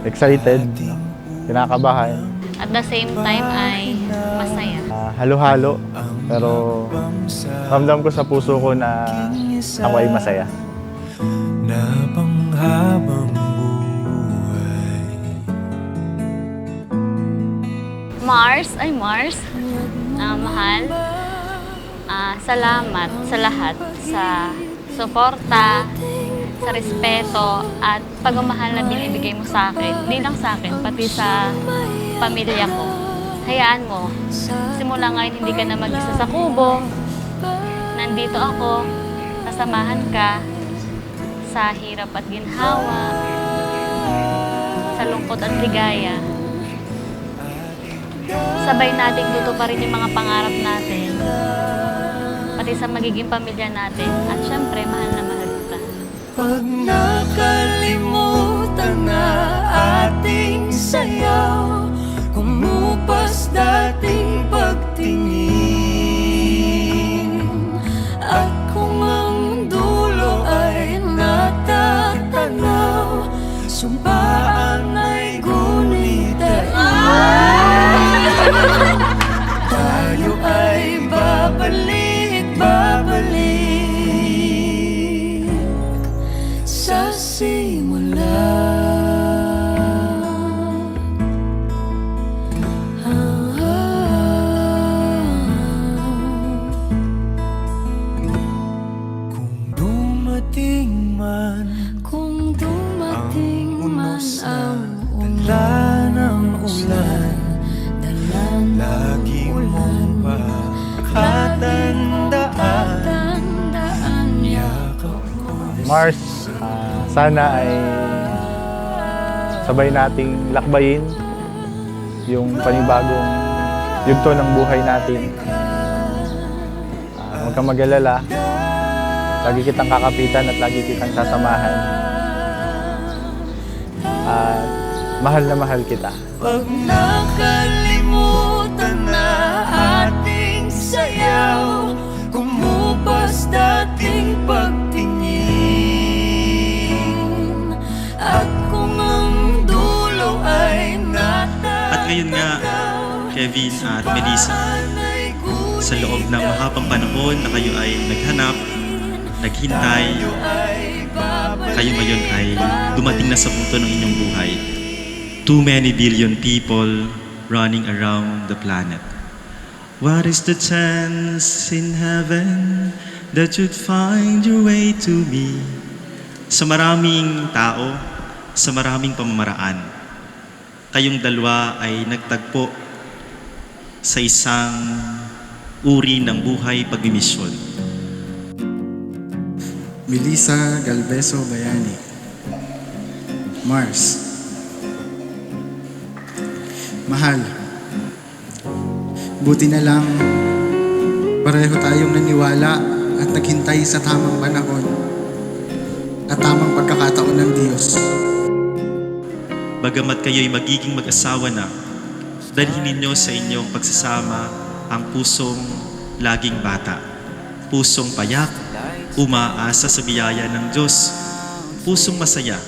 excited, kinakabahan. At the same time ay masaya. Halo-halo, pero ramdam ko sa puso ko na ako ay masaya. Na panghabang buhay. Mars, mahal. Salamat sa lahat, sa suporta, sa respeto, at pagmamahal na binibigay mo sa akin. Hindi lang sa akin, pati sa pamilya ko. Hayaan mo, simula ngayon hindi ka na mag-isa sa kubo. Nandito ako, kasamahan ka sa hirap at ginhawa, sa lungkot at ligaya. Sabay nating tutuparin yung mga pangarap natin, pati sa magiging pamilya natin. At syempre, mahal na mahal kita. Pag nakalimutan na ating sayaw, kumupas dating pagtingin. At kung ang dulo ay natatanaw, sumpaan ay gunitain. Tayo ay babalik sa simula. Kung dumating man ang ulan ng ulan, lagi mong pakatandaan, yakap ko. Mars, sana ay sabay nating lakbayin yung panibagong yugto ng buhay natin. Huwag kang mag-alala. Lagi kitang kakapitan at lagi kitang sasamahan. At mahal na mahal kita. Pag nakalimutan na ating sayaw, kumupas dating pagtingin. At kung ang dulo ay natatanaw. At ngayon nga, Kevin at Melissa, sa loob ng mahabang panahon na kayo ay naghanap, naghintay, kayo ngayon ay dumating na sa punto ng inyong buhay. Too many billion people running around the planet. What is the chance in heaven that you'd find your way to me? Sa maraming tao, sa maraming pamamaraan, kayong dalawa ay nagtagpo sa isang uri ng buhay pagmimisyon. Melissa Galvezo Bayani. Mars. Mahal. Buti na lang pareho tayong naniwala at naghintay sa tamang panahon at tamang pagkakataon ng Diyos. Bagamat kayo'y magiging mag-asawa na, dalhin ninyo sa inyong pagsasama ang pusong laging bata, pusong payak, umaasa sa biyaya ng Diyos, pusong masaya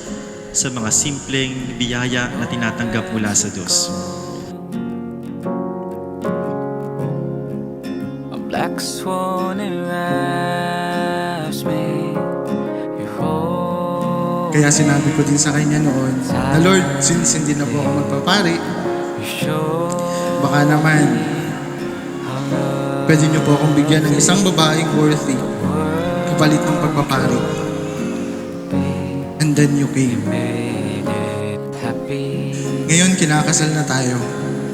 sa mga simpleng biyaya na tinatanggap mula sa Diyos. A black swan enwraps me. Kaya sinabi ko din sa kanya noon na Lord, since hindi na po ako magpapari, baka naman pwede niyo po akong bigyan ng isang babaeng worthy kapalit ng pagpapari. And then you came. Ngayon kinakasal na tayo.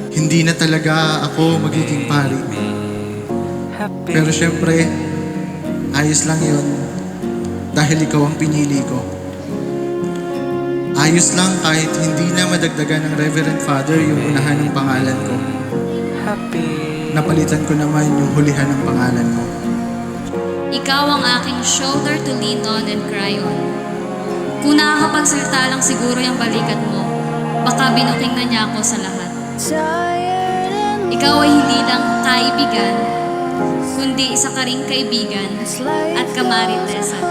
Hindi na talaga ako magiging pari. Pero syempre, ayos lang yun dahil ikaw ang pinili ko. Ayos lang kahit hindi na madagdagan ng Reverend Father yung unahan ng pangalan ko. Napalitan ko naman yung hulihan ng pangalan mo. Ikaw ang aking shoulder to lean on and cry on. Kung nakakapagsalita lang siguro yung balikat mo, baka binuking na niya ako sa lahat. Ikaw ay hindi lang kaibigan, kundi isa ka ring kaibigan at kamaritesan.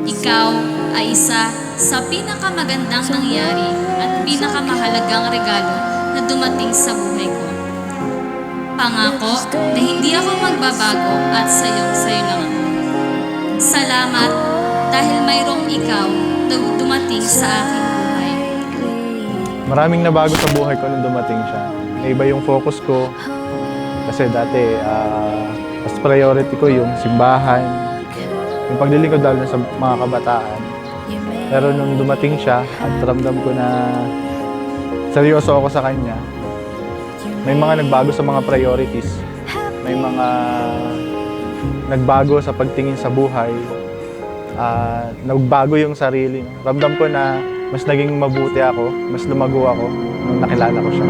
Ikaw ay isa sa pinakamagandang nangyari at pinakamahalagang regalo na dumating sa buhay ko. Pangako na hindi ako magbabago at sayo lang ako. Salamat dahil mayroong ikaw na dumating sa aking buhay. Maraming nabago sa buhay ko nung dumating siya. Naiba yung focus ko. Kasi dati, mas priority ko yung simbahan, yung paglilingkod lalo sa mga kabataan. Pero nung dumating siya at ramdam ko na seryoso ako sa kanya, may mga nagbago sa mga priorities. May mga nagbago sa pagtingin sa buhay. Nagbago yung sarili. Ramdam ko na mas naging mabuti ako, mas lumago ako nung nakilala ko siya.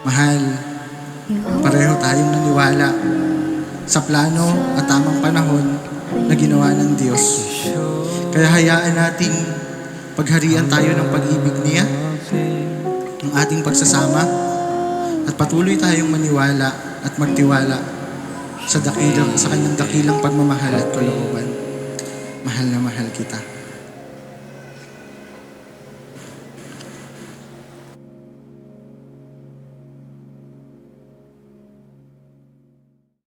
Mahal, pareho tayong naniwala sa plano at tamang panahon na ginawa ng Diyos. Kaya hayaan nating pagharian tayo ng pag-ibig niya, ng ating pagsasama, at patuloy tayong maniwala at magtiwala sa kanyang dakilang pagmamahal at kalooban. Mahal na mahal kita.